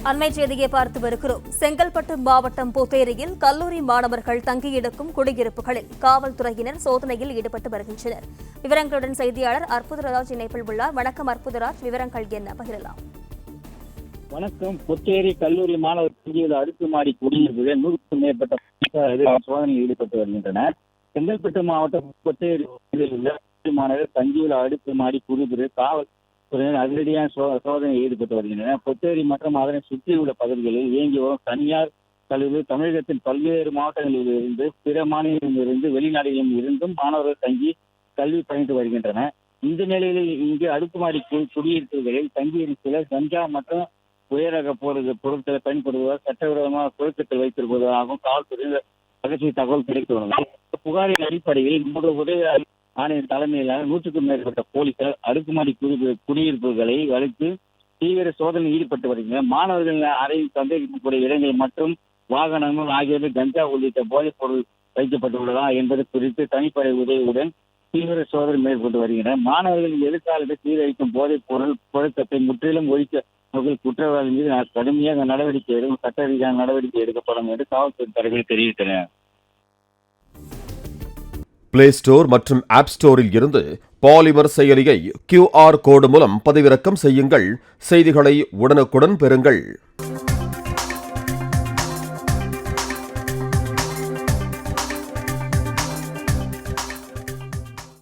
அண்மை செய்தியை பார்த்து வருகிறோம். செங்கல்பட்டு மாவட்டம் புத்தேரியில் கல்லூரி மாணவர்கள் தங்கியிருக்கும் குடியிருப்புகளில் காவல்துறையினர் சோதனையில் ஈடுபட்டு வருகின்றனர். விவரங்களுடன் செய்தியாளர் அற்புதராஜ் இணைப்பில் உள்ளார். வணக்கம் அற்புதராஜ், விவரங்கள் என்ன பகிரலாம்? வணக்கம். புத்தேரி கல்லூரி மாணவர் தங்கியுள்ள அடுக்குமாடி குடியிருப்புகளில் 100க்கும் மேற்பட்ட சோதனையில் ஈடுபட்டு வருகின்றனர். செங்கல்பட்டு மாவட்டம் புத்தேரியில் உள்ள மாணவர் தங்கியுள்ள அடுக்குமாடி குடியிருப்பு காவல் அதிரடியான சோதனையில் ஈடுபட்டு வருகின்றனர். புத்தேரி மற்றும் அதனை சுற்றியுள்ள பகுதிகளில் இயங்கி வரும் தனியார் கல்லூரி தமிழகத்தின் பல்வேறு மாவட்டங்களில் இருந்து பிற மாநிலங்களிலிருந்து வெளிநாடுகளில் இருந்தும் மாணவர்கள் தங்கி கல்வி பயின்று வருகின்றனர். இந்த நிலையில் இங்கு அடுக்குமாடி குடியிருப்புகளில் தங்கியிருக்கிற கஞ்சா மற்றும் உயரக பொருட்களை பயன்படுத்துவதால் சட்டவிரோதமாக பொருட்கள் வைத்திருப்பதாகவும் காவல்துறை ரகசிய தகவல் கிடைத்துள்ளது. புகாரின் அடிப்படையில் 3 உதவி ஆணையர் தலைமையிலான 100க்கும் மேற்பட்ட போலீசார் அடுக்குமாடி குடியிருப்புகளை அழைத்து தீவிர சோதனையில் ஈடுபட்டு வருகின்றனர். மாணவர்கள் அறையில் சந்தேகிக்கக்கூடிய இடங்கள் மற்றும் வாகனங்கள் ஆகியவை கஞ்சா உள்ளிட்ட போதைப் பொருள் வைக்கப்பட்டுள்ளதா என்பது குறித்து தனிப்படை உதவியுடன் தீவிர சோதனை மேற்கொண்டு வருகின்றனர். மாணவர்களின் எதிர்காலத்தை சீரழிக்கும் போதைப் பொருள் புழக்கத்தை முற்றிலும் ஒழிக்க குற்றவாளி மீது கடுமையாக நடவடிக்கை சட்ட ரீதியான நடவடிக்கை எடுக்கப்படும் என்று காவல்துறை தரப்பில் தெரிவித்தனர். பிளே ஸ்டோர் மற்றும் ஆப் ஸ்டோரில் இருந்து பாலிமர் செயலியை QR கோடு மூலம் பதிவிறக்கம் செய்யுங்கள். செய்திகளை உடனுக்குடன் பெறுங்கள்.